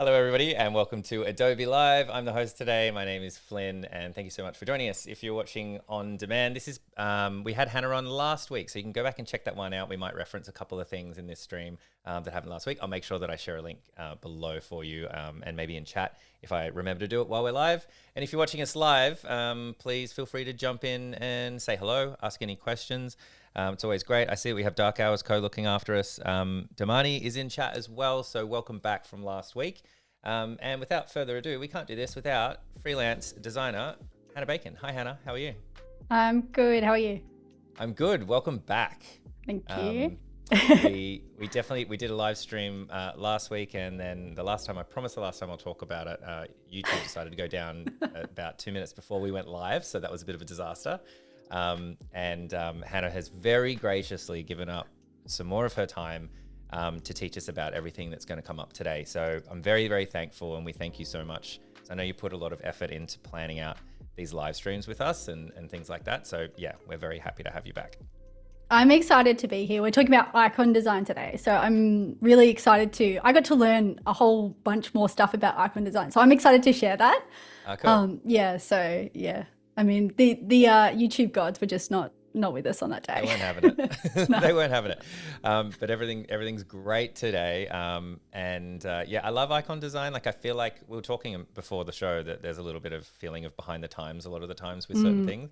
Hello, everybody, and welcome to Adobe Live. I'm the host today. My name is Flynn, and thank you so much for joining us. If you're watching on demand, this is we had Hannah on last week, so you can go back and check that one out. We might reference a couple of things in this stream that happened last week. I'll make sure that I share a link below for you, and maybe in chat if I remember to do it while we're live. And if you're watching us live, please feel free to jump in and say hello, ask any questions. It's always great. I see we have Dark Hours Co looking after us. Damani is in chat as well, so welcome back from last week. And without further ado, we can't do this without freelance designer Hannah Bacon. Hi, Hannah. How are you? I'm good. How are you? I'm good. Welcome back. Thank you. We did a live stream last week, and then the last time I'll talk about it. YouTube decided to go down about 2 minutes before we went live, so that was a bit of a disaster. Hannah has very graciously given up some more of her time to teach us about everything that's going to come up today. So I'm very, very thankful, and we thank you so much. So I know you put a lot of effort into planning out these live streams with us and things like that. So yeah, we're very happy to have you back. I'm excited to be here. We're talking about icon design today. So I'm really excited I got to learn a whole bunch more stuff about icon design. So I'm excited to share that. Cool. I mean, the YouTube gods were just not with us on that day. They weren't having it. No. They weren't having it. But everything's great today. I love icon design. Like, I feel like we were talking before the show that there's a little bit of feeling of behind the times a lot of the times with certain things.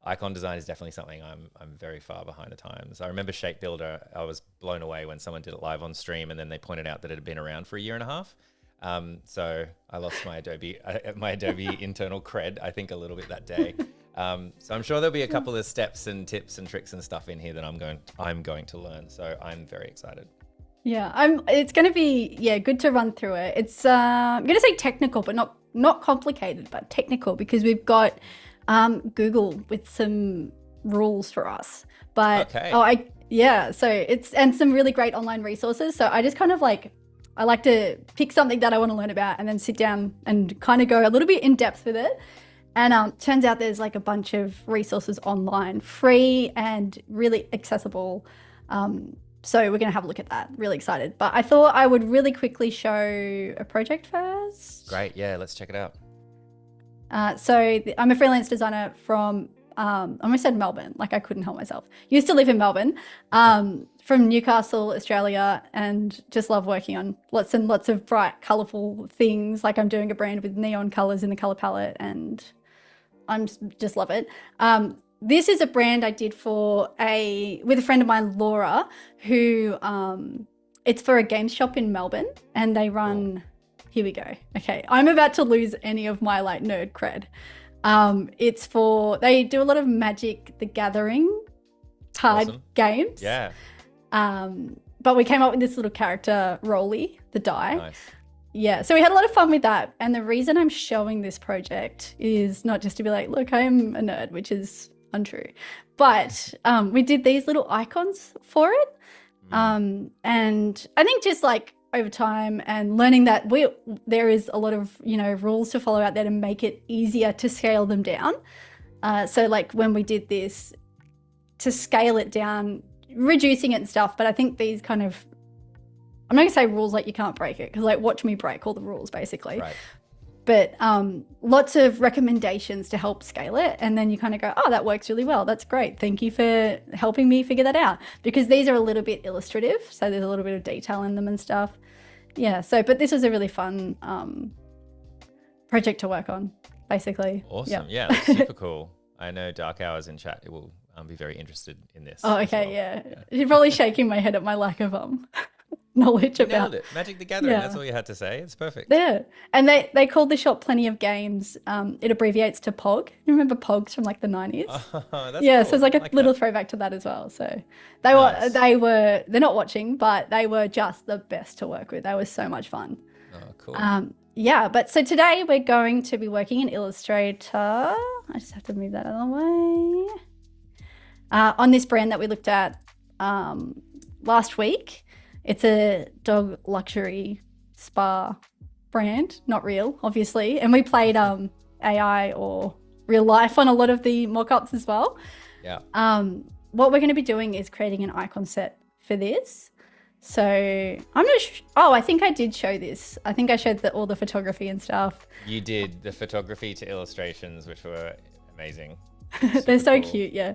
Icon design is definitely something I'm very far behind the times. I remember Shape Builder. I was blown away when someone did it live on stream, and then they pointed out that it had been around for a year and a half. So I lost my Adobe internal cred, I think, a little bit that day. So I'm sure there'll be a couple of steps and tips and tricks and stuff in here that I'm going to learn. So I'm very excited. Yeah, it's going to be good to run through it. It's I'm going to say technical, but not complicated, but technical, because we've got Google with some rules for us. But okay. So and some really great online resources. So I just kind of I like to pick something that I want to learn about and then sit down and kind of go a little bit in depth with it. And turns out there's like a bunch of resources online, free and really accessible. So we're going to have a look at that. Really excited. But I thought I would really quickly show a project first. Great. Yeah, let's check it out. I'm a freelance designer from, I almost said Melbourne, like I couldn't help myself. Used to live in Melbourne, from Newcastle, Australia, and just love working on lots and lots of bright, colourful things. Like I'm doing a brand with neon colours in the colour palette, and just love it. This is a brand I did with a friend of mine, Laura, who it's for a games shop in Melbourne, and they run. Here we go. Okay, I'm about to lose any of my nerd cred. They do a lot of Magic the Gathering card games. Yeah. But we came up with this little character, Rolly, the die. Nice. Yeah, so we had a lot of fun with that. And the reason I'm showing this project is not just to be like, look, I'm a nerd, which is untrue. But we did these little icons for it. And I think just over time and learning that there is a lot of, rules to follow out there to make it easier to scale them down. So when we did this, to scale it down, reducing it and stuff, but I think these kind of, I'm not gonna say rules like you can't break it, because watch me break all the rules basically. Right. But lots of recommendations to help scale it, and then you kind of go, oh, that works really well. That's great. Thank you for helping me figure that out, because these are a little bit illustrative, so there's a little bit of detail in them and stuff. Yeah. But this was a really fun project to work on, basically. Awesome. Yeah, that's super cool. I know Dark Hours in chat will be very interested in this. Oh, okay. Well. Yeah. You're probably shaking my head at my lack of knowledge about. Nailed it. Magic the Gathering. Yeah. That's all you had to say. It's perfect. Yeah. And they called the shop Plenty of Games. It abbreviates to POG. You remember POGs from the 90s? That's yeah. Cool. So it's a little throwback to that as well. So they're not watching, but they were just the best to work with. They were so much fun. Oh, cool. But so today we're going to be working in Illustrator. I just have to move that out of the way. On this brand that we looked at last week. It's a dog luxury spa brand, not real, obviously. And we played AI or real life on a lot of the mock-ups as well. Yeah. What we're going to be doing is creating an icon set for this. So I'm not oh, I think I did show this. I think I showed all the photography and stuff. You did the photography to illustrations, which were amazing. They're so cool. cute, yeah.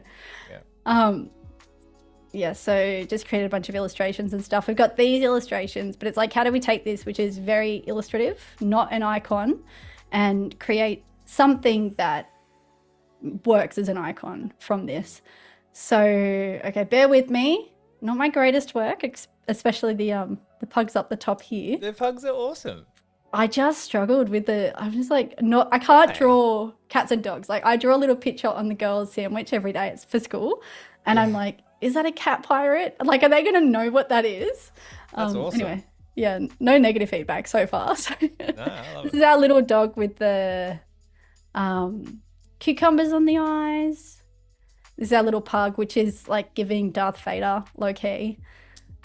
Yeah. Yeah, so just created a bunch of illustrations and stuff. We've got these illustrations, but it's like, how do we take this, which is very illustrative, not an icon, and create something that works as an icon from this? So, okay, bear with me. Not my greatest work, especially the pugs up the top here. The pugs are awesome. I just struggled with I'm just like, I can't draw cats and dogs. Like, I draw a little picture on the girls' sandwich every day. It's for school. And I'm like, is that a cat pirate? Like, are they going to know what that is? That's awesome. Anyway, yeah, no negative feedback so far. So No, I love this is our little dog with the cucumbers on the eyes. This is our little pug, which is like giving Darth Vader low key.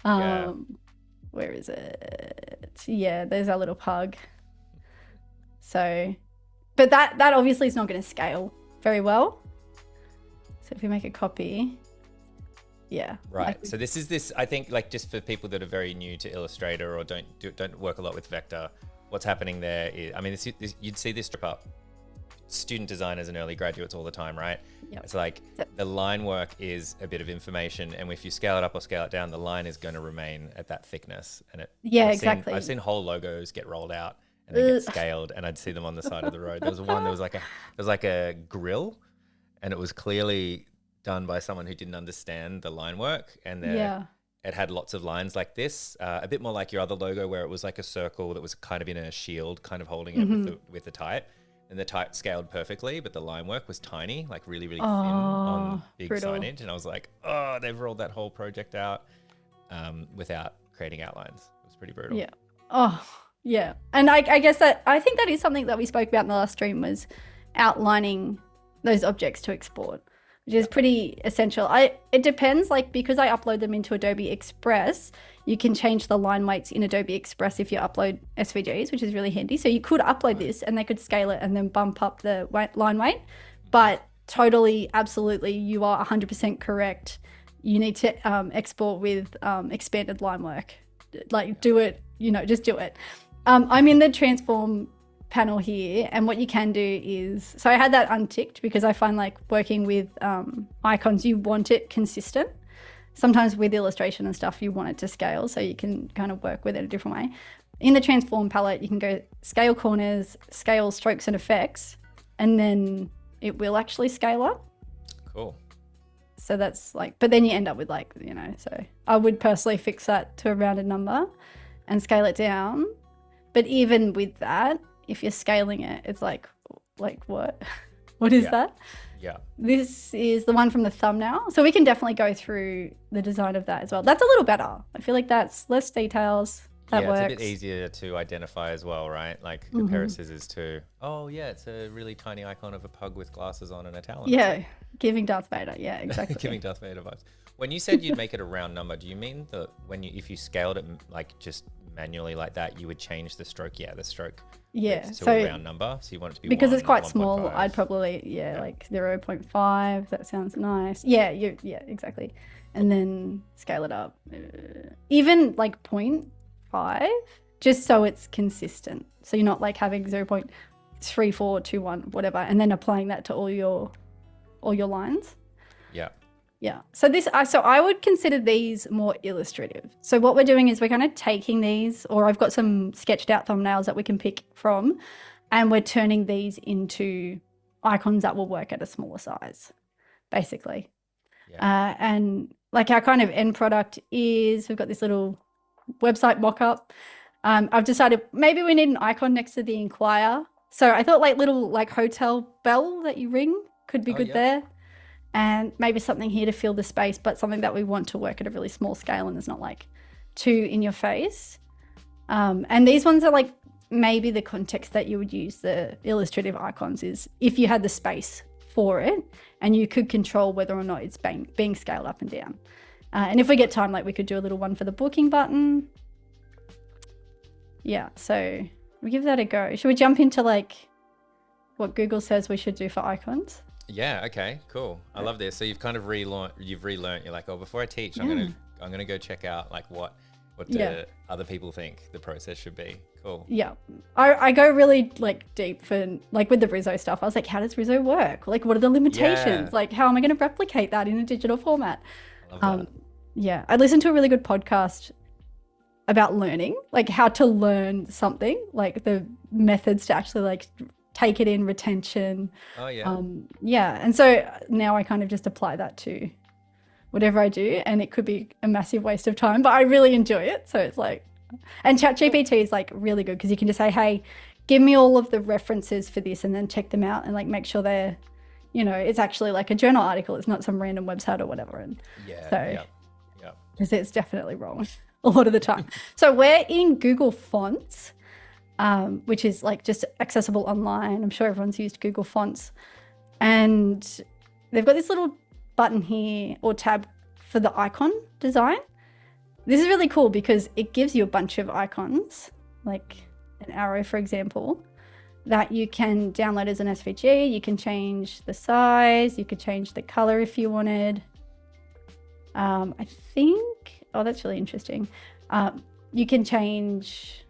Where is it? Yeah, there's our little pug. So, but that obviously is not going to scale very well. So if we make a copy, yeah. Right. So this, I think, like, just for people that are very new to Illustrator or don't work a lot with vector, what's happening there is, I mean, you'd see this trip up student designers and early graduates all the time, right? Yep. It's like the line work is a bit of information, and if you scale it up or scale it down, the line is going to remain at that thickness. And exactly. I've seen whole logos get rolled out and they get scaled, and I'd see them on the side of the road. There was one. There was like a grill, and it was clearly done by someone who didn't understand the line work, and it had lots of lines like this, a bit more like your other logo, where it was like a circle that was kind of in a shield, kind of holding it with the type. And the type scaled perfectly, but the line work was tiny, like really, really thin on big signage. And I was like, oh, they've rolled that whole project out without creating outlines. It was pretty brutal. Yeah. Oh, yeah. And I guess I think that is something that we spoke about in the last stream, was outlining those objects to export, which is pretty essential. It depends, like, because I upload them into Adobe Express, you can change the line weights in Adobe Express if you upload SVGs, which is really handy. So you could upload this and they could scale it and then bump up the line weight. But totally, absolutely, you are 100% correct. You need to export with expanded line work. Like, do it, just do it. I'm in the transform panel here, and what you can do is, so I had that unticked because I find, like, working with icons, you want it consistent. Sometimes with illustration and stuff, you want it to scale, so you can kind of work with it a different way. In the transform palette, you can go scale corners, scale strokes and effects, and then it will actually scale up. Cool. So that's like, but then you end up with, like, so I would personally fix that to a rounded number and scale it down. But even with that, if you're scaling it, it's like what? What is that? Yeah. This is the one from the thumbnail. So we can definitely go through the design of that as well. That's a little better. I feel like that's less details. That works. It's a bit easier to identify as well, right? Like a pair of scissors to, oh yeah, it's a really tiny icon of a pug with glasses on and a talon. Yeah, giving Darth Vader. Yeah, exactly. Giving Darth Vader vibes. When you said you'd make it a round number, do you mean that if you scaled it like just manually like that, you would change the stroke? Yeah, the stroke. Yeah, to a round number. So you want it to be because 1, it's quite 1. small. 5. I'd probably like 0.5. That sounds nice. Yeah, exactly. And then scale it up, even like 0.5, just so it's consistent. So you're not like having 0.3421 whatever, and then applying that to all your lines. Yeah. Yeah. So I would consider these more illustrative. So what we're doing is we're kind of taking these, or I've got some sketched out thumbnails that we can pick from, and we're turning these into icons that will work at a smaller size, basically. Yeah. And like our kind of end product is, we've got this little website mock-up. I've decided maybe we need an icon next to the inquire. So I thought like little like hotel bell that you ring could be good there. And maybe something here to fill the space, but something that we want to work at a really small scale and is not like too in your face. And these ones are like maybe the context that you would use the illustrative icons is if you had the space for it and you could control whether or not it's being scaled up and down. And if we get time, like we could do a little one for the booking button. Yeah, so we give that a go. Should we jump into like what Google says we should do for icons? Yeah. Okay. Cool. I love this. So you've kind of relearned. You're like, oh, before I teach, I'm gonna go check out like what What do Yeah. other people think the process should be? Cool. Yeah. I go really like deep for like with the Rizzo stuff. I was like, how does Rizzo work? Like, what are the limitations? Yeah, Like, how am I going to replicate that in a digital format? I love Um, that. yeah. I listened to a really good podcast about learning, like how to learn something, like the methods to actually like take it in, retention. Oh yeah. Yeah. And so now I kind of just apply that to whatever I do, and it could be a massive waste of time, but I really enjoy it. So it's like, and Cool. ChatGPT is like really good because you can just say, hey, give me all of the references for this and then check them out and like make sure they're, it's actually like a journal article. It's not some random website or whatever. And Yeah, so, yeah, yeah. because it's definitely wrong a lot of the time. So we're in Google Fonts, which is like just accessible online. I'm sure everyone's used Google Fonts. And they've got this little button here or tab for the icon design. This is really cool because it gives you a bunch of icons, like an arrow, for example, that you can download as an SVG. You can change the size, you could change the color if you wanted. I think, oh, that's really interesting. You can change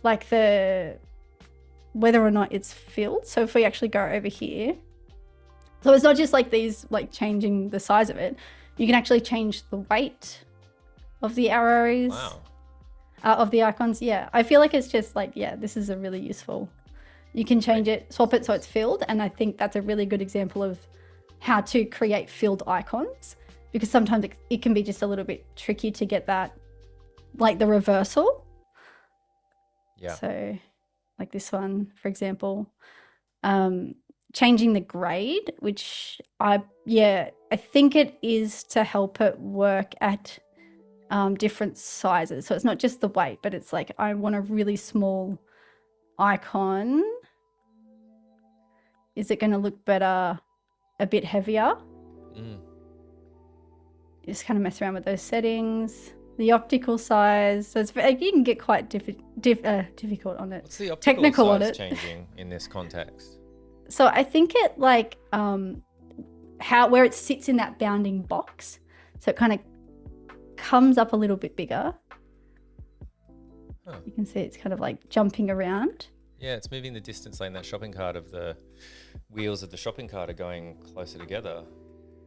like whether or not it's filled. So if we actually go over here, so it's not just like these, like changing the size of it. You can actually change the weight of the arrows, Wow. of the icons. Yeah, I feel like it's just like, yeah, this is a really useful. You can change it, swap it so it's filled. And I think that's a really good example of how to create filled icons, because sometimes it can be just a little bit tricky to get that, like the reversal. Yeah. So like this one, for example, changing the grade, which I think it is to help it work at different sizes. So it's not just the weight, but it's like, I want a really small icon. Is it going to look better a bit heavier? Just kind of mess around with those settings. The optical size, so it's you can get quite difficult on it. What's the optical technical on size it. changing in this context? So I think it like where it sits in that bounding box. So it kind of comes up a little bit bigger. Huh. You can see it's kind of like jumping around. Yeah, it's moving the distance like that shopping cart of the wheels of the shopping cart are going closer together.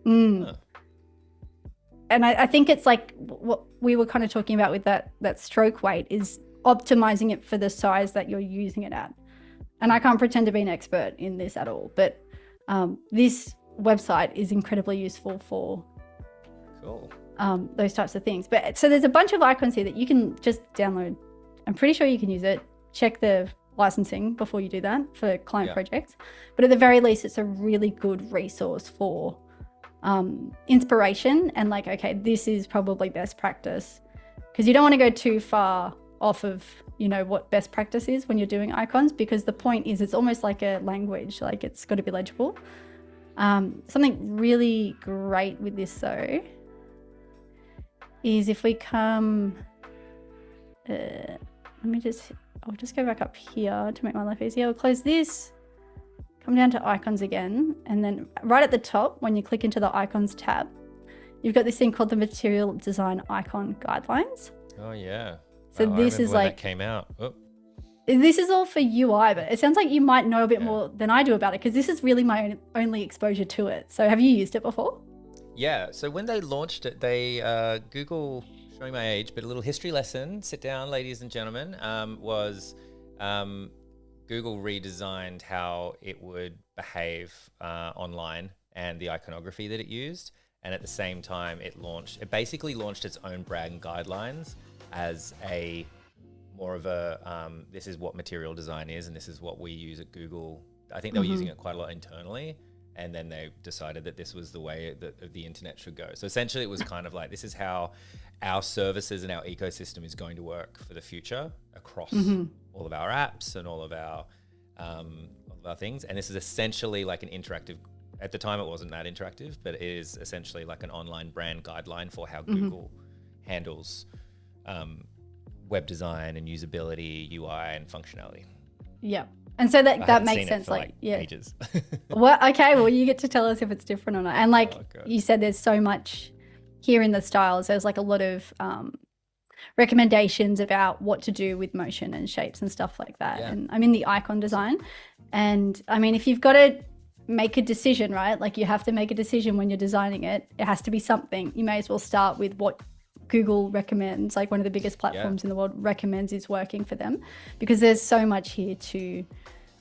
Huh. And I think it's like what we were kind of talking about with that stroke weight is optimizing it for the size that you're using it at. And I can't pretend to be an expert in this at all, but this website is incredibly useful for Cool. those types of things. But so there's a bunch of icons here that you can just download. I'm pretty sure you can use it. Check the licensing before you do that for client projects. But at the very least, it's a really good resource for inspiration and like, okay, this is probably best practice, because you don't want to go too far off of what best practice is when you're doing icons, because the point is it's almost like a language, like it's got to be legible. Something really great with this though is if we come I'll just go back up here to make my life easier. I'll close this, come down to icons again, and then right at the top, when you click into the icons tab, you've got this thing called the Material Design Icon Guidelines. Oh yeah. So Wow, this I is remember when like, that came out. Oh. this is all for UI, but it sounds like you might know a bit more than I do about it, because this is really my only exposure to it. So have you used it before? Yeah. So when they launched it, they Google, showing my age, but a little history lesson. Sit down, ladies and gentlemen. Was Google redesigned how it would behave online and the iconography that it used, and at the same time, it basically launched its own brand guidelines as a more of a this is what material design is, and this is what we use at Google. I think they were using it quite a lot internally, and then they decided that this was the way that the internet should go. So essentially, it was kind of like, this is how our services and our ecosystem is going to work for the future across all of our apps and all of our things. And this is essentially like an interactive. At the time, it wasn't that interactive, but it is essentially like an online brand guideline for how Google handles web design and usability, UI, and functionality. Yeah. And so that makes sense. Ages. Well, okay. Well, you get to tell us if it's different or not. And like you said, there's so much here in the styles. There's like a lot of recommendations about what to do with motion and shapes and stuff like that. Yeah. And I'm in the icon design. And I mean, if you've got to make a decision, right? Like you have to make a decision when you're designing it. It has to be something. You may as well start with what Google recommends, like one of the biggest platforms in the world recommends is working for them, because there's so much here to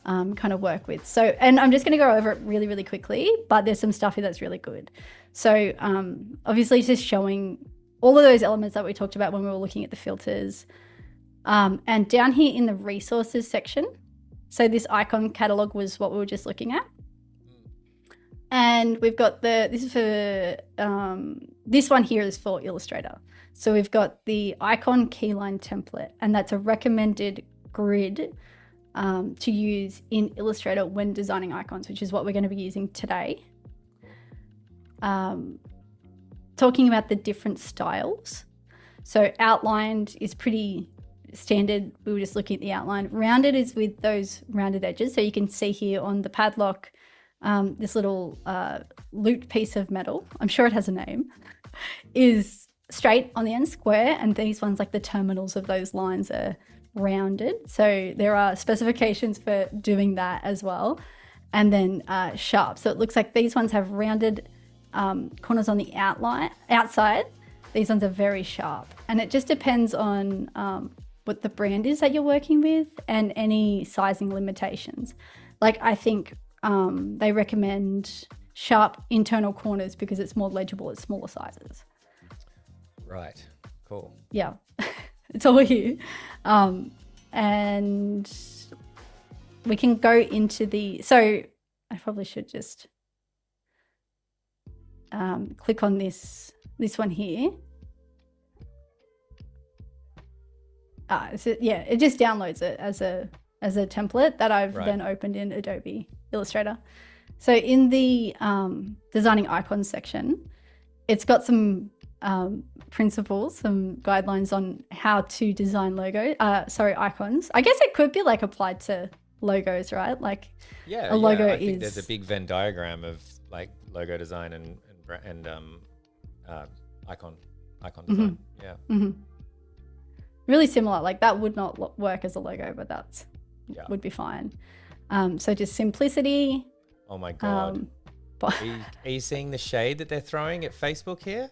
kind of work with. So, and I'm just going to go over it really, really quickly, but there's some stuff here that's really good. So obviously just showing all of those elements that we talked about when we were looking at the filters. And down here in the resources section, so this icon catalog was what we were just looking at. And we've got this is for, this one here is for Illustrator. So we've got the icon keyline template, and that's a recommended grid to use in Illustrator when designing icons, which is what we're going to be using today. Talking about the different styles. So outlined is pretty standard. We were just looking at the outline. Rounded is with those rounded edges. So you can see here on the padlock, this little looped piece of metal, I'm sure it has a name, is straight on the end, square, and these ones, like the terminals of those lines, are rounded. So there are specifications for doing that as well. And then sharp. So it looks like these ones have rounded corners on the outside. These ones are very sharp. And it just depends on what the brand is that you're working with and any sizing limitations. Like I think they recommend sharp internal corners because it's more legible at smaller sizes. Right. Cool. Yeah. It's all here. And we can go into so I probably should just click on this one here. It just downloads it as a template that I've then opened in Adobe Illustrator. So in the designing icons section, it's got some principles, some guidelines on how to design icons. I guess it could be like applied to logos, right? Like a logo I think there's a big Venn diagram of like logo design and icon design. Yeah. Mm-hmm. Really similar. Like that would not work as a logo, but that's would be fine. So just simplicity. Oh my God. Are you seeing the shade that they're throwing at Facebook here?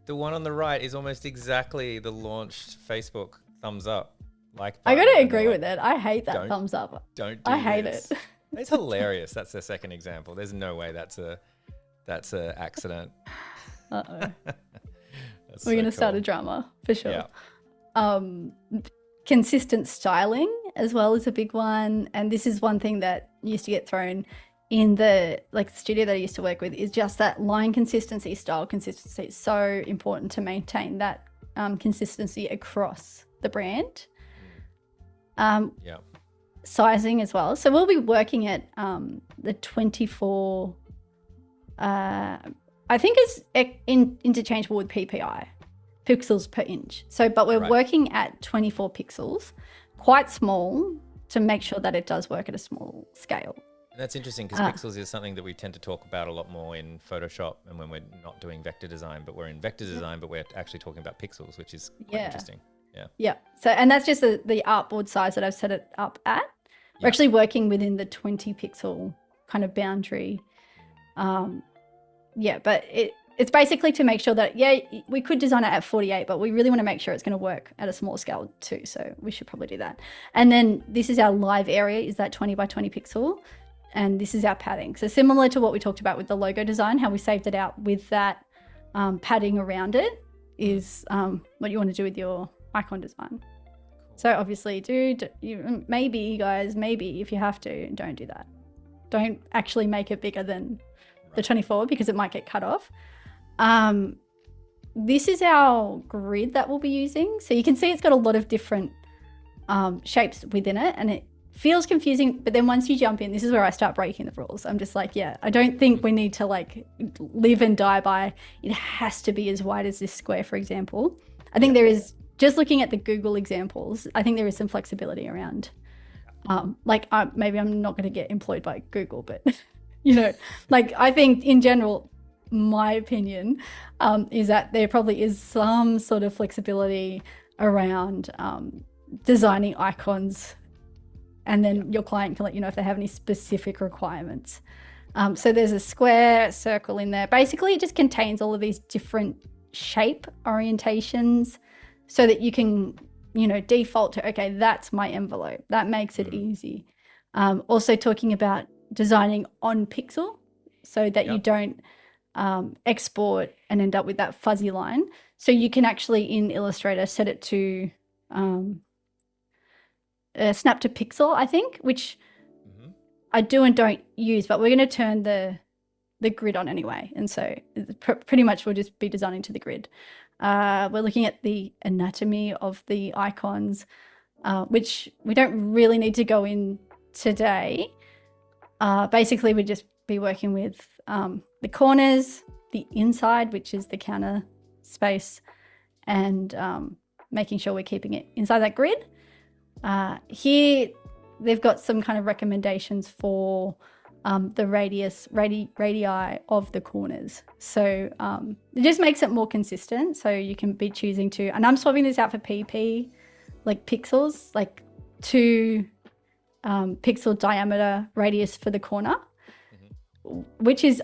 The one on the right is almost exactly the launched Facebook thumbs up. I gotta agree with it. I hate that thumbs up. I hate it. It's hilarious. That's the second example. There's no way that's a accident. Uh-oh. We're gonna start a drama for sure. Yeah. Consistent styling as well is a big one, and this is one thing that used to get thrown in the studio that I used to work with, is just that line consistency, style consistency. It's so important to maintain that consistency across the brand. Sizing as well. So we'll be working at the 24. I think it's interchangeable with PPI, pixels per inch. So, but we're working at 24 pixels, quite small, to make sure that it does work at a small scale. And that's interesting because pixels is something that we tend to talk about a lot more in Photoshop and when we're not doing vector design, but we're in vector design, but we're actually talking about pixels, which is quite interesting. Yeah. So, and that's just the artboard size that I've set it up at. We're actually working within the 20 pixel kind of boundary. But it's basically to make sure that, we could design it at 48, but we really want to make sure it's going to work at a small scale too. So we should probably do that. And then this is our live area, is that 20 by 20 pixel. And this is our padding. So similar to what we talked about with the logo design, how we saved it out with that padding around it is what you want to do with your icon design. So obviously, maybe if you have to, don't do that. Don't actually make it bigger than the 24 because it might get cut off. This is our grid that we'll be using. So you can see it's got a lot of different shapes within it, and it feels confusing, but then once you jump in, this is where I start breaking the rules. I'm just like, I don't think we need to live and die by it has to be as wide as this square, for example. I think there is, just looking at the Google examples, I think there is some flexibility around, maybe I'm not going to get employed by Google, but I think in general, my opinion, is that there probably is some sort of flexibility around designing icons, and then your client can let you know if they have any specific requirements. So there's a square, circle in there. Basically, it just contains all of these different shape orientations so that you can, default to, okay, that's my envelope. That makes it easy. Also talking about designing on pixel so that you don't export and end up with that fuzzy line. So you can actually in Illustrator set it to snap to pixel, I think, which I do and don't use, but we're going to turn the grid on anyway. And so pretty much we'll just be designing to the grid. We're looking at the anatomy of the icons, which we don't really need to go in today. Basically, we'd just be working with the corners, the inside, which is the counter space, and making sure we're keeping it inside that grid. Here, they've got some kind of recommendations for the radii of the corners. So it just makes it more consistent. So you can be choosing to, and I'm swapping this out for PP, like pixels, like 2 pixel diameter radius for the corner, which is,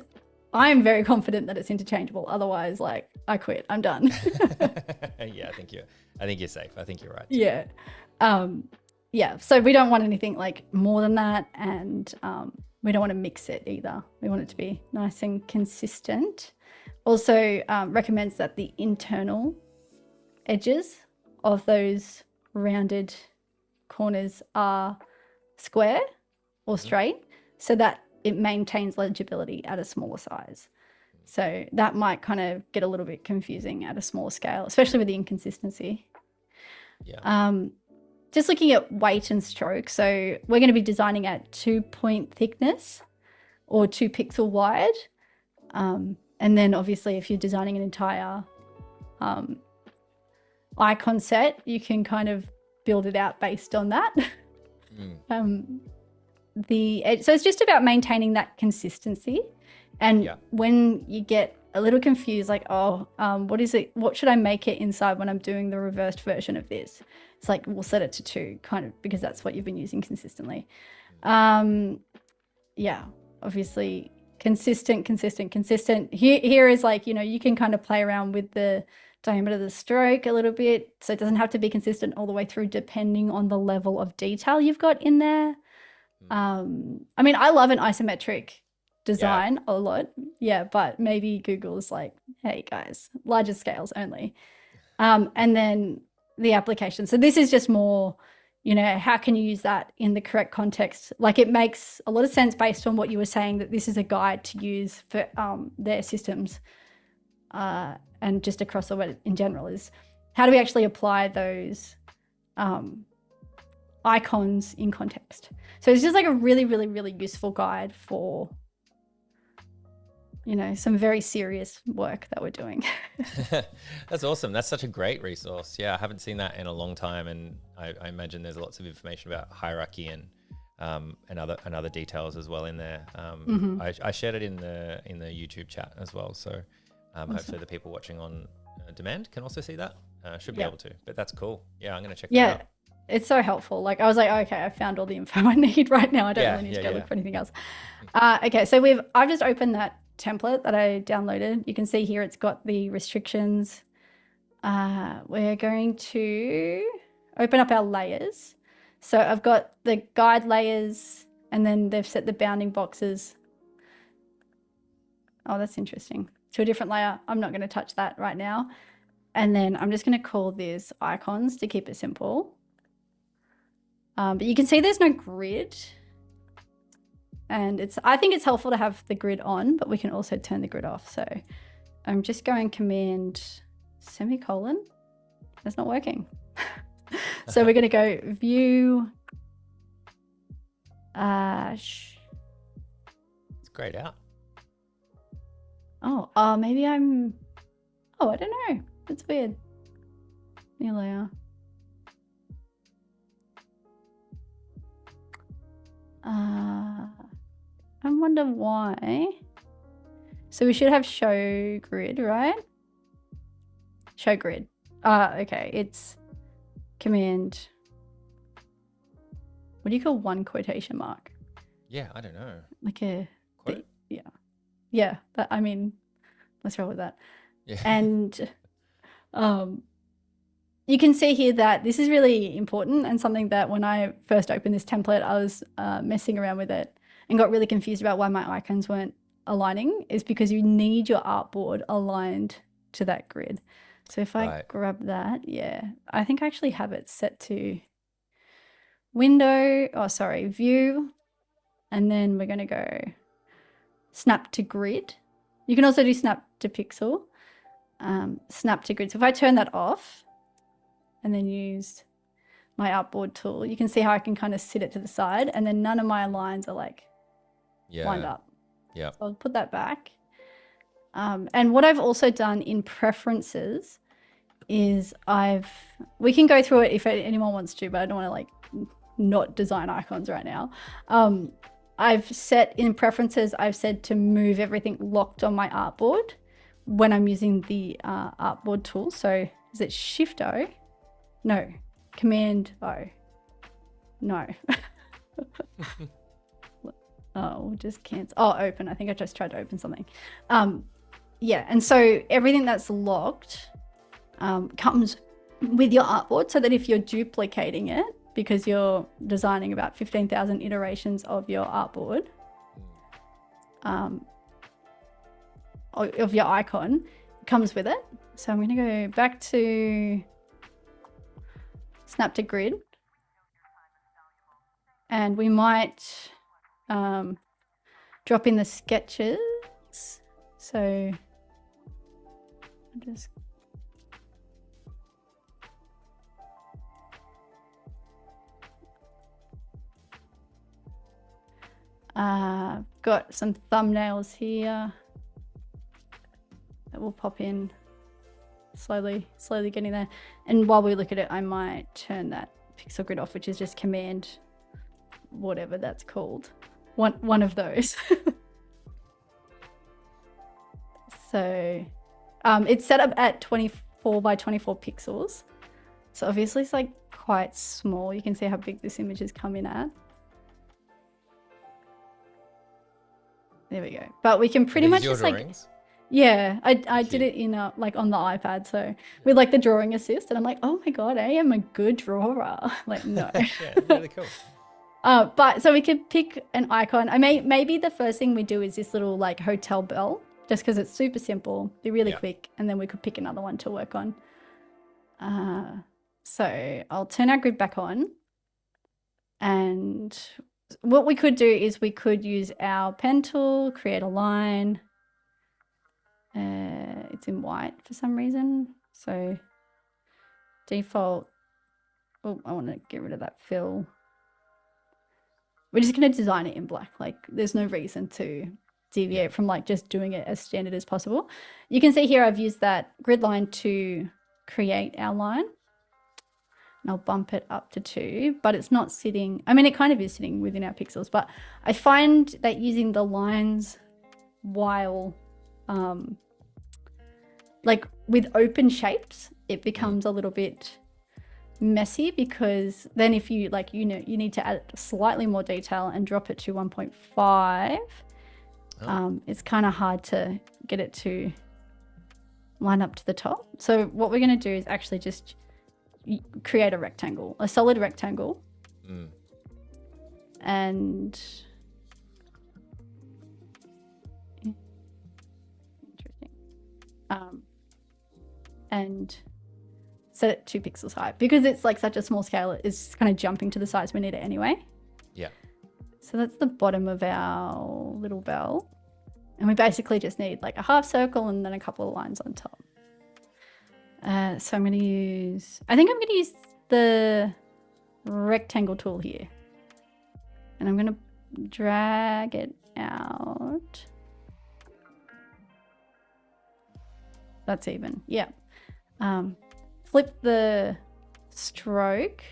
I'm very confident that it's interchangeable. Otherwise, like, I quit, I'm done. Yeah, I think you're safe. I think you're right. Yeah. Yeah, so we don't want anything like more than that, and we don't want to mix it either. We want it to be nice and consistent. Also recommends that the internal edges of those rounded corners are square or straight, so that it maintains legibility at a smaller size. So that might kind of get a little bit confusing at a smaller scale, especially with the inconsistency. Yeah. Just looking at weight and stroke. So we're going to be designing at 2-point thickness or 2 pixel wide. And then obviously if you're designing an entire icon set, you can kind of build it out based on that. So it's just about maintaining that consistency. And when you get a little confused, like, what is it? What should I make it inside when I'm doing the reversed version of this? It's like, we'll set it to 2, kind of, because that's what you've been using consistently. Yeah, obviously consistent. Here is like, you can kind of play around with the diameter of the stroke a little bit. So it doesn't have to be consistent all the way through, depending on the level of detail you've got in there. I mean, I love an isometric design a lot. Yeah, but maybe Google's like, hey guys, larger scales only. And then the application. So this is just more, how can you use that in the correct context? Like, it makes a lot of sense based on what you were saying, that this is a guide to use for their systems and just across the web in general, is how do we actually apply those icons in context? So it's just like a really, really, really useful guide for some very serious work that we're doing. That's awesome. That's such a great resource. Yeah, I haven't seen that in a long time, and I imagine there's lots of information about hierarchy and other details as well in there. I shared it in the YouTube chat as well, so awesome. Hopefully the people watching on demand can also see that. Should be able to, but that's cool. Yeah, I'm going to check that out. It's so helpful. Like, I was like, okay, I found all the info I need right now. I don't really need to go look for anything else. Okay, so I've just opened that template that I downloaded. You can see here it's got the restrictions. We're going to open up our layers. So I've got the guide layers, and then they've set the bounding boxes. Oh, that's interesting. To a different layer. I'm not going to touch that right now. And then I'm just going to call this icons to keep it simple. But you can see there's no grid. And I think it's helpful to have the grid on, but we can also turn the grid off. So I'm just going Command semicolon. That's not working. So we're going to go View. It's grayed out. Maybe I'm. I don't know. That's weird. New layer. I wonder why. So we should have show grid, right? Show grid. Okay, it's command. What do you call one quotation mark? Yeah, I don't know. Like a Quote? yeah. Yeah, but I mean, let's roll with that. Yeah. And you can see here that this is really important and something that when I first opened this template, I was messing around with it and got really confused about why my icons weren't aligning, is because you need your artboard aligned to that grid. So if I grab that, yeah, I think I actually have it set to view, and then we're going to go snap to grid. You can also do snap to pixel, snap to grid. So if I turn that off and then use my artboard tool, you can see how I can kind of sit it to the side, and then none of my lines are like lined up. Yeah. So I'll put that back. And what I've also done in preferences is we can go through it if anyone wants to, but I don't want to like not design icons right now. I've set in preferences, I've said to move everything locked on my artboard when I'm using the artboard tool. So is it Shift O? No, Command O. No. Oh, just cancel. Oh, open. I think I just tried to open something. Yeah, and so everything that's locked comes with your artboard, so that if you're duplicating it, because you're designing about 15,000 iterations of your artboard, of your icon, it comes with it. So I'm going to go back to snap to grid, and we might drop in the sketches. So I'll just got some thumbnails here that will pop in slowly getting there. And while we look at it, I might turn that pixel grid off, which is just command whatever that's called, one of those. So it's set up at 24 by 24 pixels, so obviously it's like quite small. You can see how big this image has come in at. There we go. But we can pretty much just drawings? Yeah, I did it in like on the iPad, so with like the drawing assist, and I'm like, oh my god, I am a good drawer. Like, no. Yeah, really cool. But so we could pick an icon. Maybe the first thing we do is this little like hotel bell, just because it's super simple, be really quick, and then we could pick another one to work on. So I'll turn our grid back on, and what we could do is we could use our pen tool, create a line. It's in white for some reason, so default. Oh, I want to get rid of that fill. We're just going to design it in black. Like, there's no reason to deviate from like just doing it as standard as possible. You can see here I've used that grid line to create our line, and I'll bump it up to 2, but it's not sitting. I mean, it kind of is sitting within our pixels, but I find that using the lines while like with open shapes, it becomes a little bit messy, because then if you like, you need to add slightly more detail and drop it to 1.5. It's kind of hard to get it to line up to the top. So what we're going to do is actually just create a rectangle, a solid rectangle. And interesting. And set it 2 pixels high, because it's like such a small scale, it's kind of jumping to the size we need it anyway. Yeah. So that's the bottom of our little bell, and we basically just need like a half circle and then a couple of lines on top. So I'm going to use, I think I'm going to use the rectangle tool here, and I'm going to drag it out. That's even. Yeah. Flip the stroke,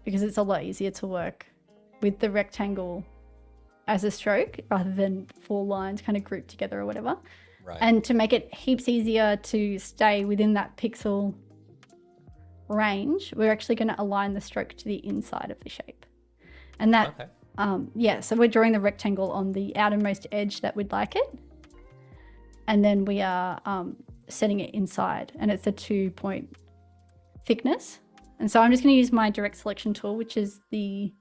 because it's a lot easier to work with the rectangle as a stroke rather than 4 lines kind of grouped together or whatever. Right. And to make it heaps easier to stay within that pixel range, we're actually going to align the stroke to the inside of the shape. And that, so we're drawing the rectangle on the outermost edge that we'd like it. And then we are setting it inside, and it's a 2-point thickness. And so I'm just going to use my direct selection tool, which is the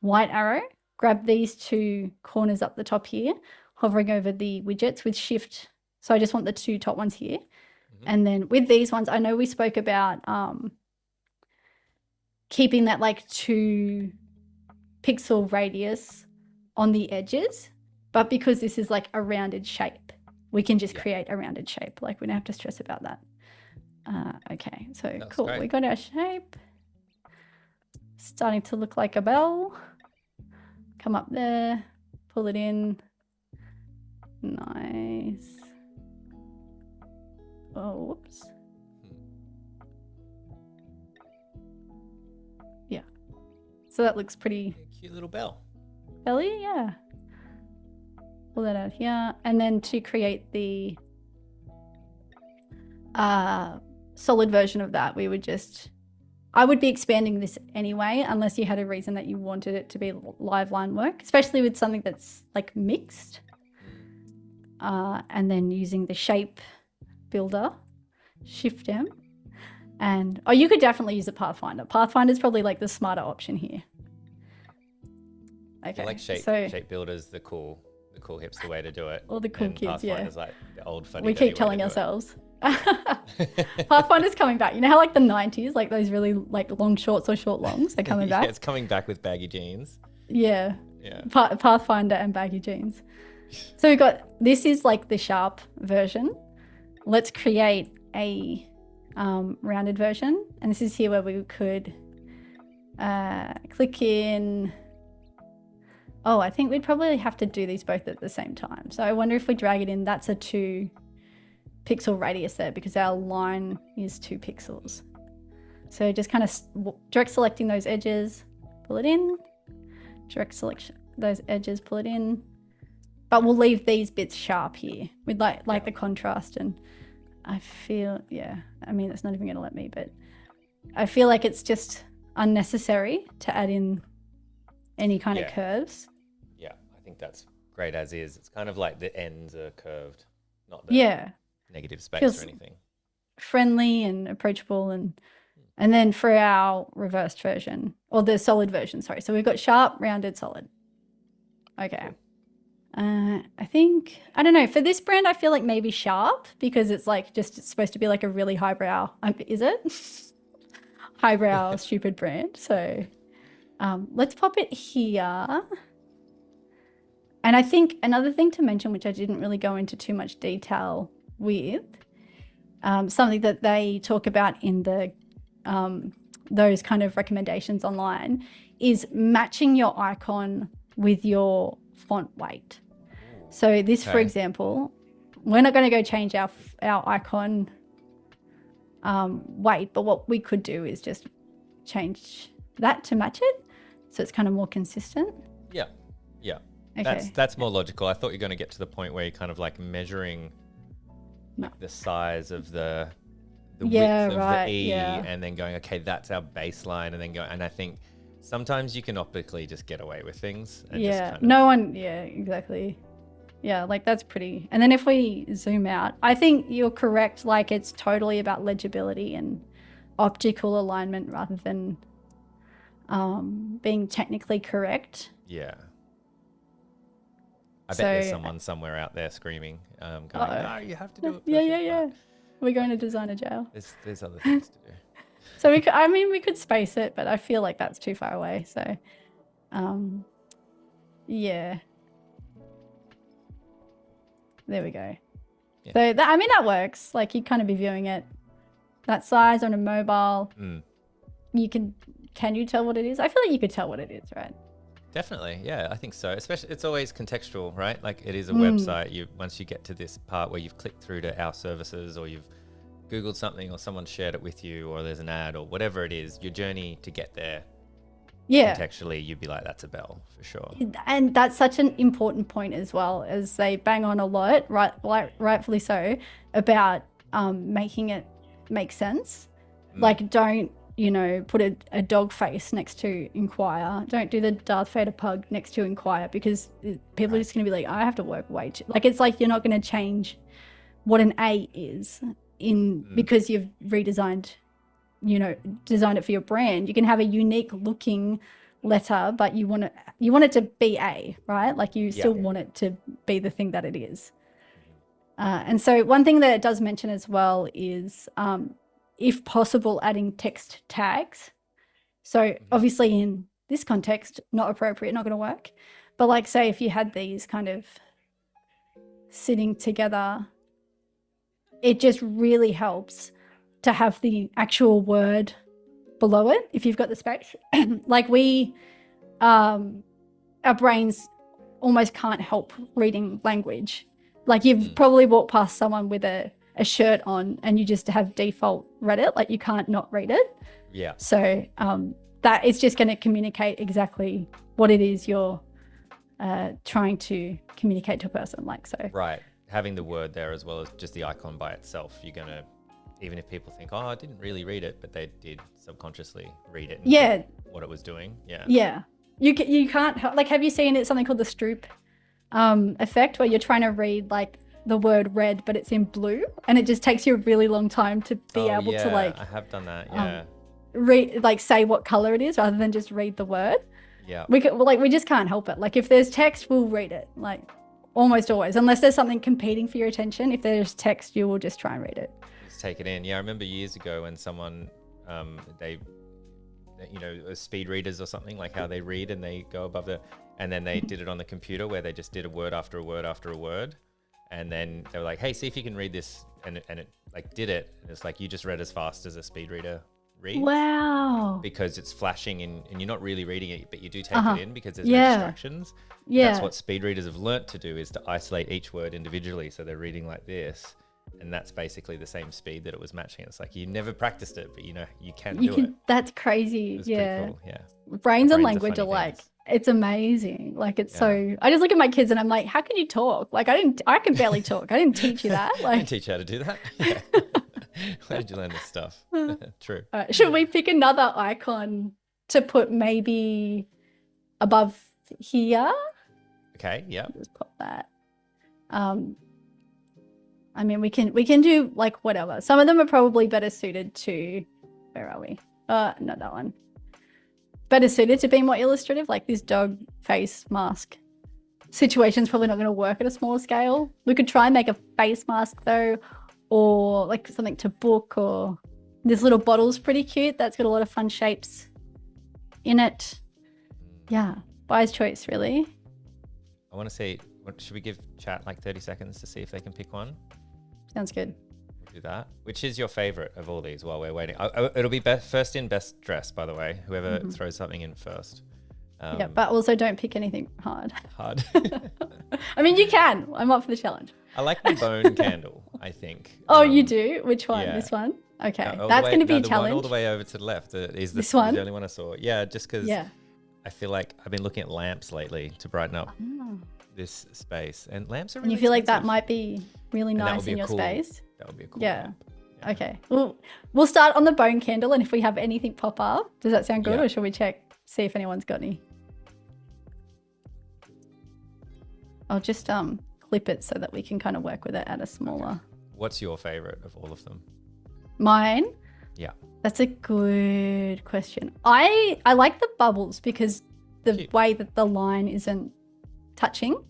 white arrow, grab these 2 corners up the top here, hovering over the widgets with shift. So I just want the 2 top ones here. And then with these ones, I know we spoke about keeping that like 2 pixel radius on the edges, but because this is like a rounded shape, we can just create a rounded shape. Like we don't have to stress about that. Okay, so that's cool. Great. We got our shape. Starting to look like a bell. Come up there, pull it in. Nice. Oh, whoops. Yeah. So that looks pretty... Cute little bell. Belly, yeah. Pull that out here. And then to create the solid version of that, we would just... I would be expanding this anyway, unless you had a reason that you wanted it to be live line work, especially with something that's like mixed. And then using the shape builder, Shift M. And, oh, you could definitely use a Pathfinder. Pathfinder is probably like the smarter option here. Okay. I like shape builders, the cool hipster way to do it. All the cool kids, Pathfinder's like the old funny. We keep telling ourselves. Pathfinder's coming back. You know how like the 90s, like those really like long shorts or short longs are coming back? Yeah, it's coming back with baggy jeans. Yeah. Pathfinder and baggy jeans. So we've got, this is like the sharp version. Let's create a rounded version. And this is here where we could click in. Oh, I think we'd probably have to do these both at the same time. So I wonder if we drag it in, that's a 2 pixel radius there because our line is 2 pixels. So just kind of direct selecting those edges, pull it in, direct selection those edges, pull it in. But we'll leave these bits sharp here with like the contrast. And I feel, I mean, it's not even going to let me, but I feel like it's just unnecessary to add in any kind of curves. Yeah, I think that's great as is. It's kind of like the ends are curved, not the negative space or anything. Friendly and approachable. And then for our reversed version, or the solid version, sorry. So we've got sharp, rounded, solid. Okay. Cool. I think, I don't know, for this brand, I feel like maybe sharp because it's like just, it's supposed to be like a really highbrow, is it? Highbrow, stupid brand. So let's pop it here. And I think another thing to mention, which I didn't really go into too much detail with, something that they talk about in the those kind of recommendations online is matching your icon with your font weight. So this, for example, we're not going to go change our icon weight, but what we could do is just change that to match it, so it's kind of more consistent. Yeah. Okay. That's more logical. I thought you're going to get to the point where you're kind of like measuring the size of the width of the E, and then going, okay, that's our baseline, and then going, and I think sometimes you can optically just get away with things. And just kind of... exactly. Yeah, like that's pretty. And then if we zoom out, I think you're correct. Like it's totally about legibility and optical alignment rather than being technically correct. Yeah. I bet there's someone somewhere out there screaming, going, no, you have to do it perfect. Yeah. We're going to designer jail. There's other things to do. So we could space it, but I feel like that's too far away. So, yeah. There we go. Yeah. So that works. Like you kind of be viewing it that size on a mobile. You can you tell what it is? I feel like you could tell what it is, right? Definitely. Yeah, I think so. Especially, it's always contextual, right? Like it is a website. Once you get to this part where you've clicked through to our services, or you've Googled something, or someone shared it with you, or there's an ad, or whatever it is, your journey to get there Yeah. contextually you'd be like, that's a bell for sure. And that's such an important point as well, as they bang on a lot, rightfully so, about making it make sense. Like, don't, you know, put a dog face next to inquire. Don't do the Darth Vader pug next to inquire, because people are just going to be like, I have to work way too. Like, it's like you're not going to change what an A is because you've redesigned, you know, designed it for your brand. You can have a unique looking letter, but you want it to be A, right? Like, you still want it to be the thing that it is. And so one thing that it does mention as well is, if possible, adding text tags. So obviously in this context, not appropriate, not going to work. But like, say if you had these kind of sitting together, it just really helps to have the actual word below it if you've got the space. Like, our brains almost can't help reading language. Like, you've probably walked past someone with a shirt on and you just have default read it. Like, you can't not read it. Yeah. So that it's just going to communicate exactly what it is you're trying to communicate to a person. Like, so. Right. Having the word there as well as just the icon by itself, you're going to, even if people think, oh, I didn't really read it, but they did subconsciously read it and get what it was doing. Yeah. Yeah. You can't help, like, have you seen it, something called the Stroop effect, where you're trying to read like the word red, but it's in blue, and it just takes you a really long time to be able to, like, I have done that. Yeah. Read, like, say what color it is rather than just read the word. Yeah. We just can't help it. Like, if there's text, we'll read it, like, almost always, unless there's something competing for your attention. If there's text, you will just try and read it. Just take it in. Yeah. I remember years ago when someone, they, you know, speed readers or something, like how they read and they go above and then they did it on the computer where they just did a word after a word after a word. And then they were like, hey, see if you can read this. And it like did it. And it's like, you just read as fast as a speed reader reads. Wow. Because it's flashing and you're not really reading it, but you do take it in because there's no distractions. Yeah. That's what speed readers have learnt to do, is to isolate each word individually. So they're reading like this. And that's basically the same speed that it was matching. It's like, you never practiced it, but you know, you can do it. That's crazy. It's pretty cool. Yeah. Brains and language are like, it's amazing. Like, it's so, I just look at my kids and I'm like, how can you talk? Like, I can barely talk. I didn't teach you that. Like, I didn't teach you how to do that. Yeah. Where did you learn this stuff? True. Should we pick another icon to put maybe above here? Okay. Yeah. Just pop that. I mean, we can do like whatever. Some of them are probably better suited to, where are we? Not that one. Better suited to be more illustrative, like this dog face mask situation's probably not going to work at a small scale. We could try and make a face mask though, or like something to book, or this little bottle's pretty cute. That's got a lot of fun shapes in it. Yeah, buyer's choice, really. I want to see, should we give chat like 30 seconds to see if they can pick one? Sounds good. We'll do that. Which is your favorite of all these while we're waiting? It'll be first in, best dressed, by the way. Whoever throws something in first. Yeah, but also don't pick anything hard. Hard. I mean, you can. I'm up for the challenge. I like the bone candle, I think. Oh, you do? Which one? Yeah. This one? Okay. No, that's going to be a the challenge. one all the way over to the left is this one? the only one I saw. Yeah, just because I feel like I've been looking at lamps lately to brighten up this space. And lamps are really And you feel like that expensive. might be really nice in your space? That would be a cool Yeah. lamp. Yeah. Okay. We'll start on the bone candle, and if we have anything pop up, does that sound good, or should we see if anyone's got any? I'll just clip it so that we can kind of work with it at a smaller. Okay. What's your favorite of all of them? Mine? Yeah. That's a good question. I like the bubbles because the way that the line isn't touching.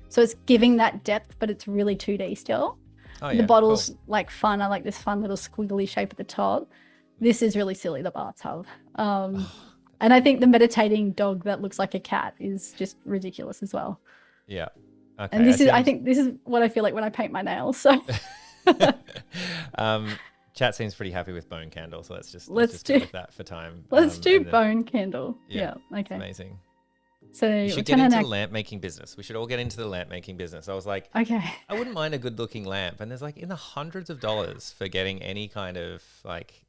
So it's giving that depth, but it's really 2D still. Oh, yeah, the bottle's like fun. I like this fun little squiggly shape at the top. This is really silly, the bathtub. And I think the meditating dog that looks like a cat is just ridiculous as well. Yeah. Okay. And I think this is what I feel like when I paint my nails. So chat seems pretty happy with bone candle, so let's just go with that for time. Let's do bone candle. Yeah. Okay. Amazing. So we should get into the lamp making business. We should all get into the lamp making business. I was like, okay, I wouldn't mind a good looking lamp. And there's like in the hundreds of dollars for getting any kind of like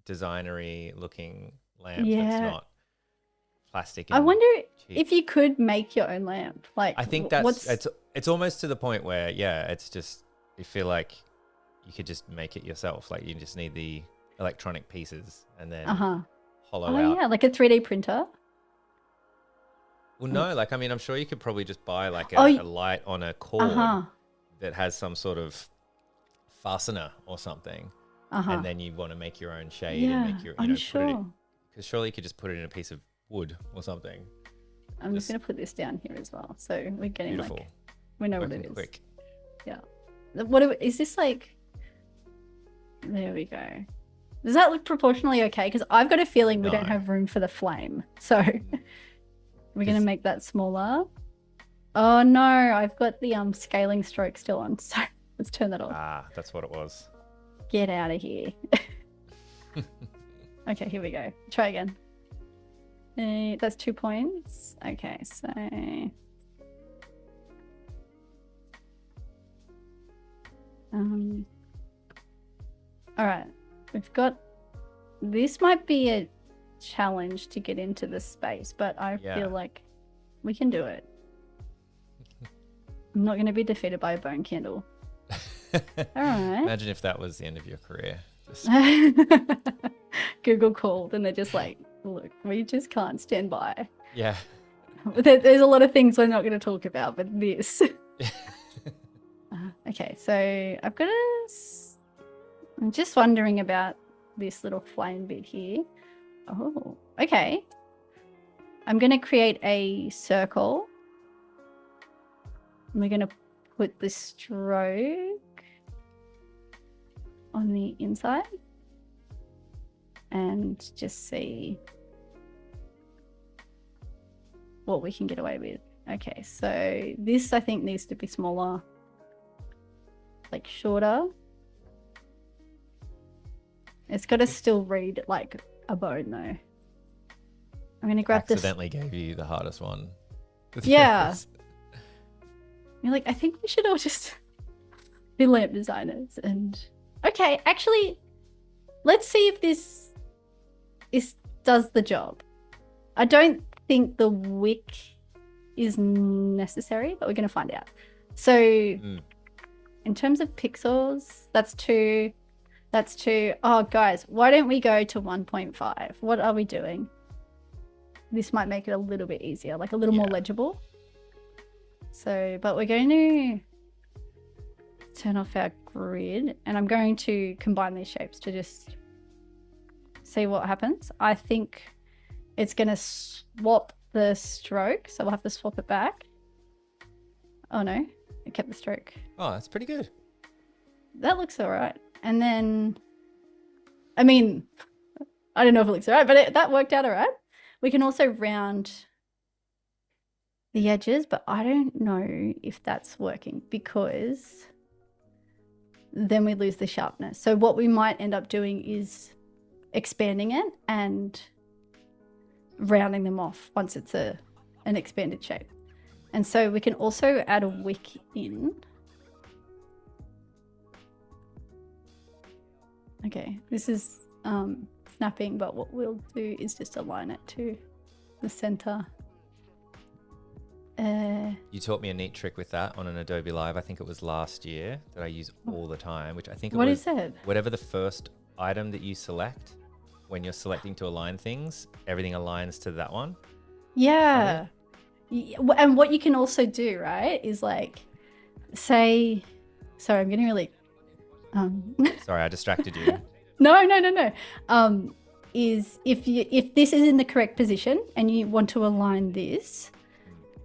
designery looking lamp that's not plastic I and wonder cheap. if you could make your own lamp. Like, I think it's almost to the point where, yeah, it's just, you feel like you could just make it yourself. Like you just need the electronic pieces and then hollow Oh out. yeah, like a 3D printer. Well, no, like, I mean, I'm sure you could probably just buy like Oh, a light on a cord that has some sort of fastener or something. And then you want to make your own shade and make your, I'm put it, sure. because surely you could just put it in a piece of wood or something. I'm just going to put this down here as well. So we're getting Beautiful. like, we know Working what it is. quick. Yeah. Is this like, there we go. Does that look proportionally okay? Because I've got a feeling we don't have room for the flame. So we're going to make that smaller. Oh no, I've got the scaling stroke still on. So let's turn that off. Ah, that's what it was. Get out of here. Okay, here we go. Try again. That's 2 points. Okay, so all right, we've got, this might be a challenge to get into the space, but I feel like we can do it. I'm not going to be defeated by a bone candle. All right. Imagine if that was the end of your career. Just... Google called and they're just like, look, we just can't stand by. Yeah. There's a lot of things we're not going to talk about, but this. Okay, so I've got I'm just wondering about this little flame bit here. Oh, okay. I'm going to create a circle. We're going to put the stroke on the inside and just see what we can get away with. Okay, so this I think needs to be smaller, like shorter. It's got to still read like a bone though. I'm going to grab this. Accidentally gave you the hardest one. Yeah. You're like, I think we should all just be lamp designers. And okay, actually, let's see if this does the job. I don't think the wick is necessary, but we're going to find out. So in terms of pixels, that's 2. That's 2. Oh, guys, why don't we go to 1.5? What are we doing? This might make it a little bit easier, like a little more legible. So, but we're going to turn off our grid and I'm going to combine these shapes to just see what happens. I think it's going to swap the stroke, so we'll have to swap it back. Oh no, it kept the stroke. Oh, that's pretty good. That looks all right. And then, I mean, I don't know if it looks all right, but that worked out all right. We can also round the edges, but I don't know if that's working because then we lose the sharpness. So what we might end up doing is expanding it and rounding them off once it's an expanded shape. And so we can also add a wick in. Okay, this is snapping, but what we'll do is just align it to the center. You taught me a neat trick with that on an Adobe Live. I think it was last year that I use all the time, which I think what is it? Whatever the first item that you select, when you're selecting to align things, everything aligns to that one. Yeah. And what you can also do, right, is like, say, sorry, I'm getting really... Sorry, I distracted you. No. Is if this is in the correct position and you want to align this,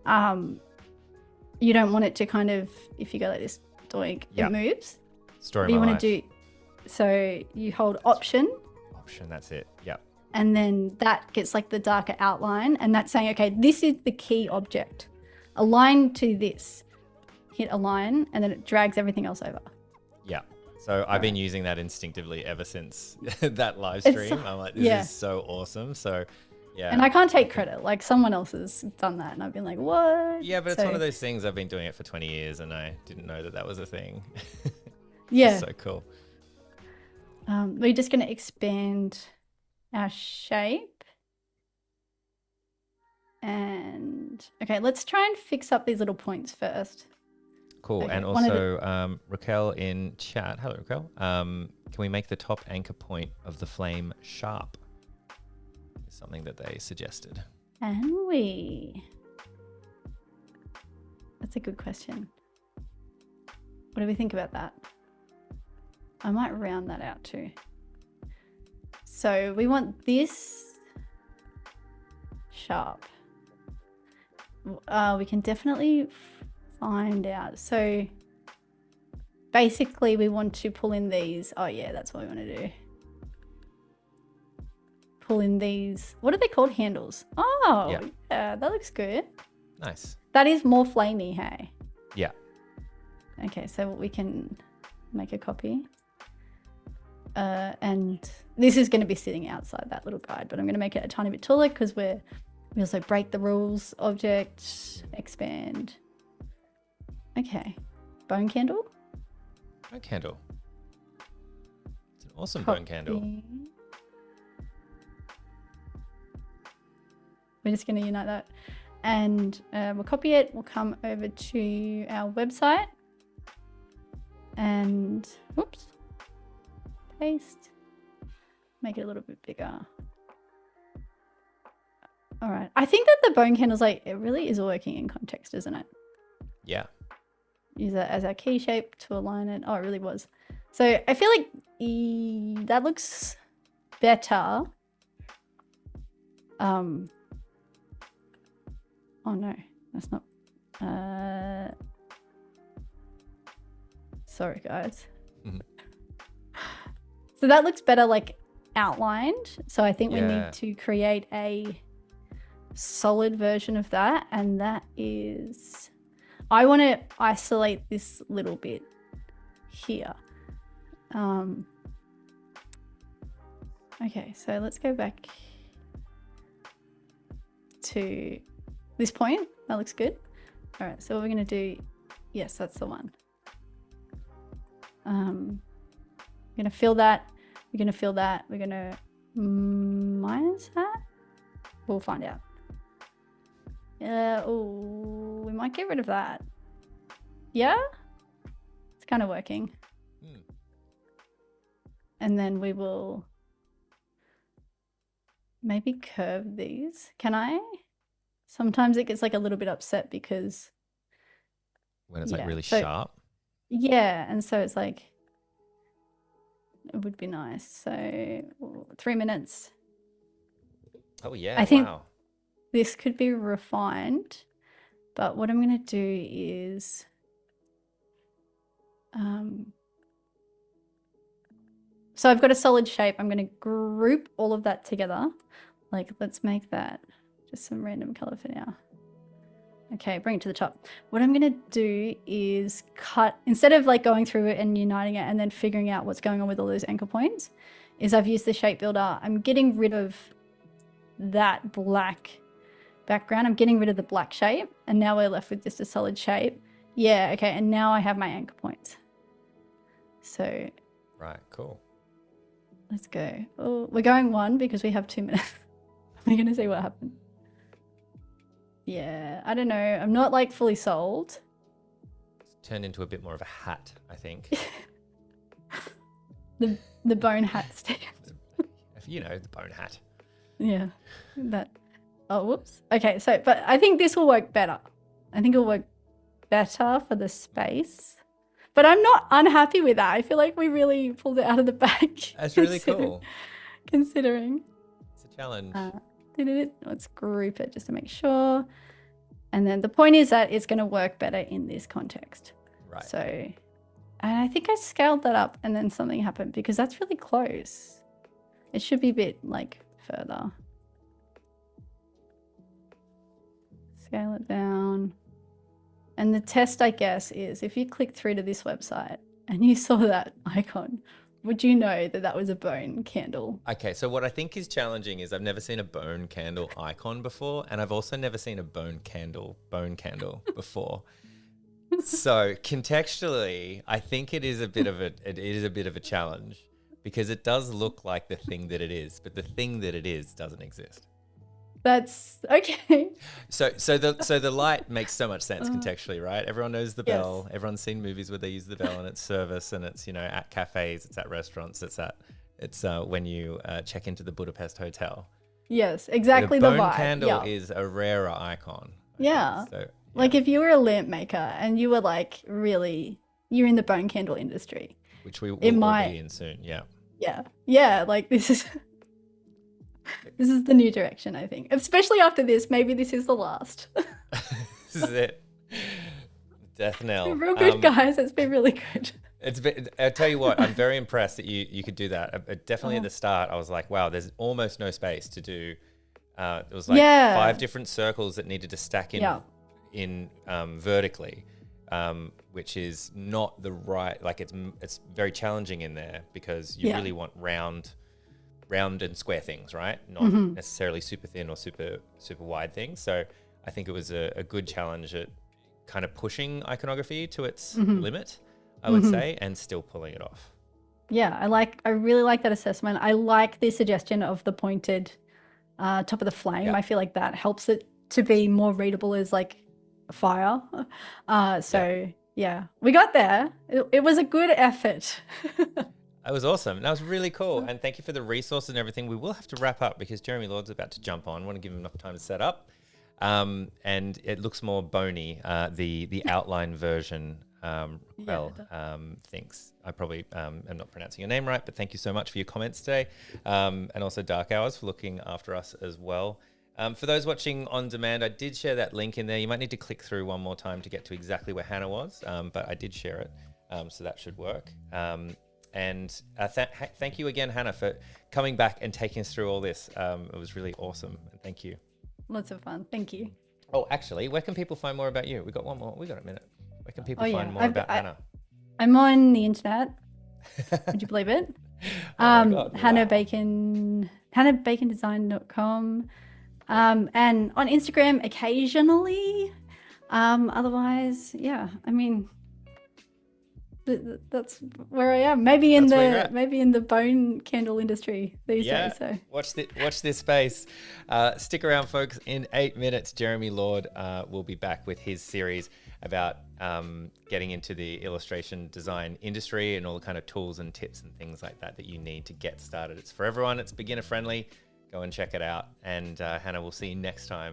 you don't want it to kind of, if you go like this, doink, it moves. Story of my life. You want to do, so you hold Option. Option, that's it. Yep. And then that gets like the darker outline, and that's saying, okay, this is the key object. Align to this. Hit Align, and then it drags everything else over. Yeah. So I've been using that instinctively ever since that live stream. I'm like, this is so awesome. So yeah. And I can't take credit. Like someone else has done that and I've been like, what? Yeah, but it's one of those things. I've been doing it for 20 years and I didn't know that that was a thing. Yeah. So cool. We're just going to expand our shape. And okay, let's try and fix up these little points first. Cool. Okay, And also, Raquel in chat. Hello, Raquel. Can we make the top anchor point of the flame sharp? It's something that they suggested. Can we? That's a good question. What do we think about that? I might round that out too. So we want this sharp. We can definitely find out. So basically we want to pull in these. Oh yeah, that's what we want to do. Pull in these. What are they called? Handles. Oh, yeah, that looks good. Nice. That is more flamey, hey? Yeah. Okay, so we can make a copy. And this is going to be sitting outside that little guide, but I'm going to make it a tiny bit taller because we also break the rules. Object, expand. Okay. Bone candle. Bone candle. It's an awesome Copy. bone candle. We're just going to unite that. And we'll copy it. We'll come over to our website. And, whoops. Paste. Make it a little bit bigger. All right. I think that the bone candle's like, it really is working in context, isn't it? Yeah. Use that as our key shape to align it. Oh, it really was. So I feel like that looks better. Oh no, that's not. Sorry, guys. So that looks better, like outlined. So I think we need to create a solid version of that, and that is. I want to isolate this little bit here. Okay, so let's go back to this point. That looks good. All right, so what we're going to do, yes, that's the one. We're going to fill that. We're going to fill that. We're going to minus that. We'll find out. Oh, we might get rid of that. Yeah? It's kind of working. And then we will maybe curve these. Can I? Sometimes it gets like a little bit upset because when it's like really sharp. Yeah, and so it's like it would be nice. So 3 minutes. Oh yeah, I think wow. This could be refined, but what I'm going to do is so I've got a solid shape. I'm going to group all of that together. Like, let's make that just some random color for now. Okay, bring it to the top. What I'm going to do is cut, instead of like going through it and uniting it and then figuring out what's going on with all those anchor points, is I've used the shape builder. I'm getting rid of that black background. I'm getting rid of the black shape, and now we're left with just a solid shape. Yeah, okay, and now I have my anchor points. So right, cool. Let's go. Oh, we're going 1 because we have 2 minutes. We're gonna see what happens. Yeah, I don't know. I'm not like fully sold. It's turned into a bit more of a hat, I think. the bone hat stand. You know, the bone hat. Yeah, that. Oh, whoops. Okay, so, but I think this will work better. I think it'll work better for the space. But I'm not unhappy with that. I feel like we really pulled it out of the bag. That's really cool. Considering. It's a challenge. Let's group it just to make sure. And then the point is that it's going to work better in this context. Right. So, and I think I scaled that up and then something happened because that's really close. It should be a bit like further. Scale it down. And the test, I guess, is if you click through to this website and you saw that icon, would you know that that was a bone candle? Okay, so what I think is challenging is I've never seen a bone candle icon before, and I've also never seen a bone candle before. So contextually, I think it is a bit of a challenge because it does look like the thing that it is, but the thing that it is doesn't exist. That's okay. So the light makes so much sense Uh, contextually, right? Everyone knows the yes. bell. Everyone's seen movies where they use the bell, and it's service, and it's at cafes, it's at restaurants, it's when you check into the Budapest hotel. Yes, The exactly the bone vibe. candle Yeah. is a rarer icon, I think. Yeah. So yeah, Like if you were a lamp maker and you were like really, you're in the bone candle industry, which we it will all might, be in soon. Yeah, yeah. Yeah, like this is the new direction, I think. Especially after this, maybe this is the last. this is it. Death It's been knell. real good, guys. It's been really good. I'll tell you what, I'm very impressed that you could do that. Definitely at Oh. the start, I was like, wow, there's almost no space to do. It was like Yeah. 5 different circles that needed to stack Yeah. in vertically, which is not the right. Like it's very challenging in there because you Yeah. really want round and square things, right? Not Mm-hmm. necessarily super thin or super wide things. So I think it was a good challenge at kind of pushing iconography to its Mm-hmm. limit, I would say, and still pulling it off. Yeah, I really like that assessment. I like the suggestion of the pointed top of the flame. Yeah. I feel like that helps it to be more readable as like a fire. So yeah, we got there. It was a good effort. That was awesome. That was really cool. And thank you for the resources and everything. We will have to wrap up because Jeremy Lord's about to jump on. I want to give him enough time to set up. And it looks more bony, the outline version. Thinks I probably am not pronouncing your name right, but thank you so much for your comments today. And also Dark Hours for looking after us as well. For those watching on demand, I did share that link in there. You might need to click through one more time to get to exactly where Hannah was, but I did share it, so that should work. And thank you again, Hannah, for coming back and taking us through all this. It was really awesome. And thank you. Lots of fun. Thank you. Oh, actually, where can people find more about you? We got one more. We got a minute. Where can people Oh, find yeah. more about Hannah? I'm on the internet. Would you believe it? Oh my God, Hannah wow. Bacon, hannahbacondesign.com. And on Instagram occasionally. Otherwise, yeah, I mean, that's where I am. Maybe in That's where you're at. maybe in the bone candle industry these days. So Watch this space. Stick around, folks. In 8 minutes, Jeremy Lord will be back with his series about getting into the illustration design industry and all the kind of tools and tips and things like that you need to get started. It's for everyone. It's beginner friendly. Go and check it out. And Hannah, we'll see you next time